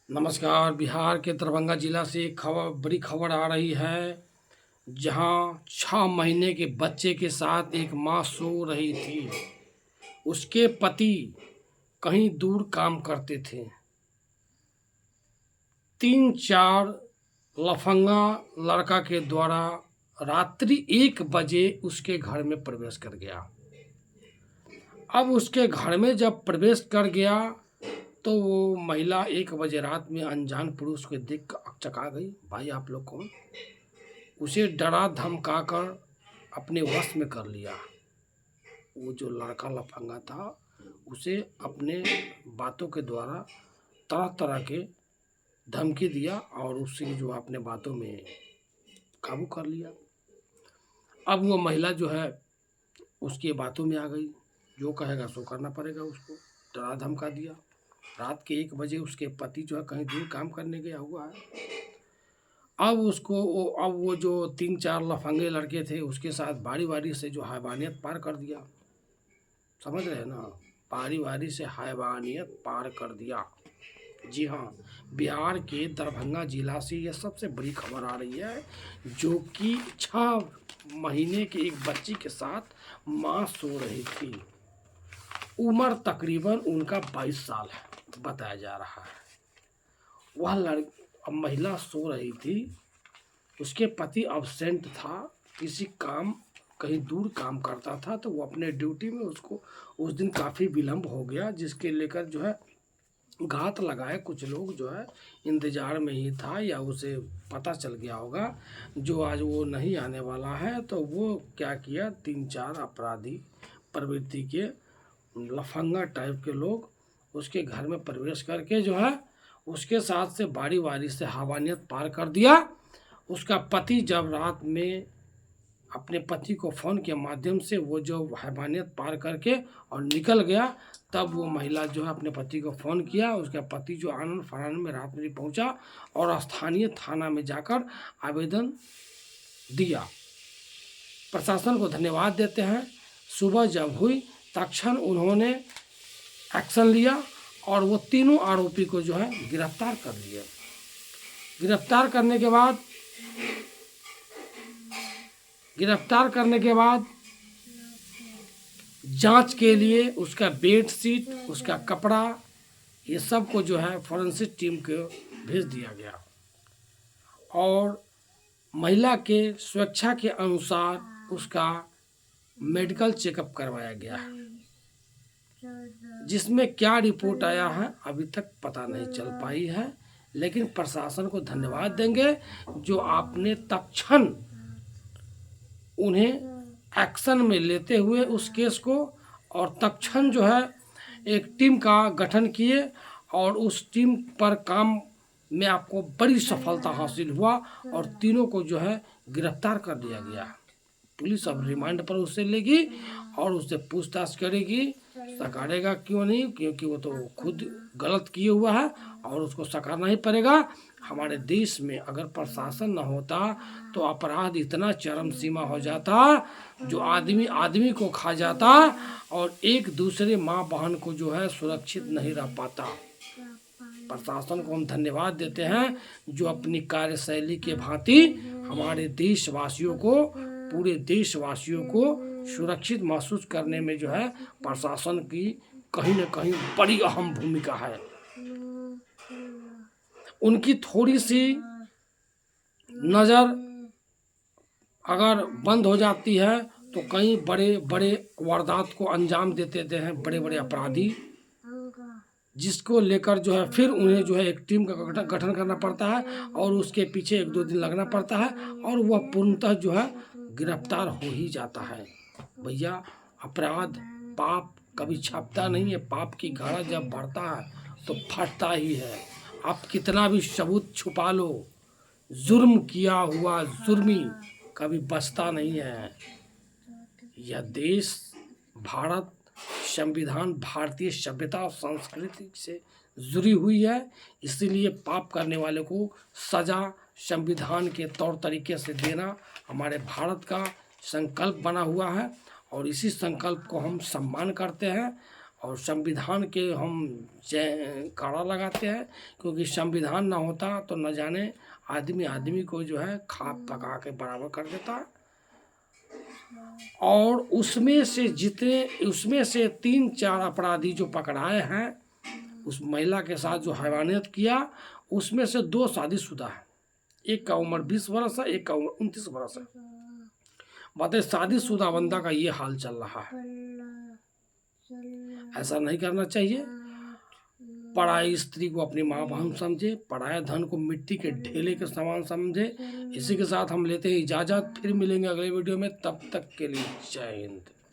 नमस्कार। बिहार के दरभंगा जिला से एक बड़ी खबर आ रही है, जहां 6 महीने के बच्चे के साथ एक मां सो रही थी। उसके पति कहीं दूर काम करते थे। 3-4 लफंगा लड़का के द्वारा रात्रि 1 बजे उसके घर में प्रवेश कर गया। अब उसके घर में जब प्रवेश कर गया तो वो महिला 1 बजे रात में अनजान पुरुष को देख कर अकचका गई। भाई आप लोग कौन? उसे डरा धमका कर अपने वश में कर लिया। वो जो लड़का लफंगा था उसे अपने बातों के द्वारा तरह तरह के धमकी दिया और उससे जो अपने बातों में काबू कर लिया। अब वो महिला जो है उसकी बातों में आ गई, जो कहेगा सो करना पड़ेगा उसको। डरा धमका दिया। रात के 1 बजे उसके पति जो है कहीं दूर काम करने गया हुआ है। अब वो जो 3-4 लफंगे लड़के थे उसके साथ बारी बारी से जो हैवानियत पार कर दिया। समझ रहे हैं ना? बारी बारी से हैवानियत पार कर दिया। जी हाँ, बिहार के दरभंगा जिला से यह सबसे बड़ी खबर आ रही है, जो कि 6 महीने के एक बच्ची के साथ मां सो रही थी। उम्र तकरीबन उनका 22 साल है बताया जा रहा है। अब महिला सो रही थी, उसके पति अब्सेंट था, किसी काम कहीं दूर काम करता था, तो वो अपने ड्यूटी में उसको उस दिन काफ़ी विलम्ब हो गया, जिसके लेकर जो है घात लगाए कुछ लोग जो है इंतज़ार में ही था, या उसे पता चल गया होगा जो आज वो नहीं आने वाला है। तो वो क्या किया, 3-4 अपराधी प्रवृत्ति के लफंगा टाइप के लोग उसके घर में प्रवेश करके जो है उसके साथ से बारी बारी से हैवानियत पार कर दिया। उसका पति जब रात में अपने पति को फ़ोन के माध्यम से वो जो हैवानियत पार करके और निकल गया, तब वो महिला जो है अपने पति को फ़ोन किया। उसका पति जो आनन फानन में रात में पहुंचा और स्थानीय थाना में जाकर आवेदन दिया। प्रशासन को धन्यवाद देते हैं। सुबह जब हुई तत्क्षण उन्होंने एक्शन लिया और वो तीनों आरोपी को जो है गिरफ्तार कर लिया। गिरफ्तार करने के बाद जांच के लिए उसका बेडशीट, उसका कपड़ा, ये सब को जो है फॉरेंसिक टीम को भेज दिया गया और महिला के स्वेच्छा के अनुसार उसका मेडिकल चेकअप करवाया गया है, जिसमें क्या रिपोर्ट आया है अभी तक पता नहीं चल पाई है। लेकिन प्रशासन को धन्यवाद देंगे जो आपने तत्क्षण उन्हें एक्शन में लेते हुए उस केस को, और तत्क्षण जो है एक टीम का गठन किए और उस टीम पर काम में आपको बड़ी सफलता हासिल हुआ और तीनों को जो है गिरफ्तार कर लिया गया। पुलिस अब रिमांड पर उसे लेगी और उससे पूछताछ करेगी। सकारेगा क्यों नहीं, क्योंकि वो तो खुद गलत किए हुआ है और उसको सकारना ही पड़ेगा। हमारे देश में अगर प्रशासन न होता तो अपराध इतना चरम सीमा हो जाता, जो आदमी आदमी को खा जाता और एक दूसरे माँ बहन को जो है सुरक्षित नहीं रह पाता। प्रशासन को हम धन्यवाद देते हैं जो अपनी कार्यशैली के भांति हमारे देशवासियों को, पूरे देशवासियों को सुरक्षित महसूस करने में जो है प्रशासन की कहीं न कहीं बड़ी अहम भूमिका है। उनकी थोड़ी सी नज़र अगर बंद हो जाती है तो कई बड़े बड़े वारदात को अंजाम देते हैं बड़े बड़े अपराधी, जिसको लेकर जो है फिर उन्हें जो है एक टीम का गठन करना पड़ता है और उसके पीछे 1-2 दिन लगना पड़ता है और वह पूर्णतः जो है गिरफ्तार हो ही जाता है। भैया, अपराध पाप कभी छपता नहीं है। पाप की घड़ा जब बढ़ता है तो फटता ही है। आप कितना भी सबूत छुपा लो, जुर्म किया हुआ जुर्मी कभी बचता नहीं है। यह देश भारत, संविधान भारतीय सभ्यता और संस्कृति से जुड़ी हुई है, इसीलिए पाप करने वाले को सजा संविधान के तौर तरीके से देना हमारे भारत का संकल्प बना हुआ है और इसी संकल्प को हम सम्मान करते हैं और संविधान के हम कारा लगाते हैं, क्योंकि संविधान ना होता तो न जाने आदमी को जो है खा पका के बराबर कर देता। और उसमें से 3-4 अपराधी जो पकड़ाए हैं, उस महिला के साथ जो हैवानियत किया, उसमें से 2 शादीशुदा है। एक का उम्र 20 वर्ष है, एक का उम्र 29 वर्ष है। बताइए, शादीशुदा बंदा का ये हाल चल रहा है। ऐसा नहीं करना चाहिए। पराई स्त्री को अपनी माँ बहन समझे, पराया धन को मिट्टी के ढेले के समान समझे। इसी के साथ हम लेते हैं इजाज़त, फिर मिलेंगे अगले वीडियो में। तब तक के लिए जय हिंद।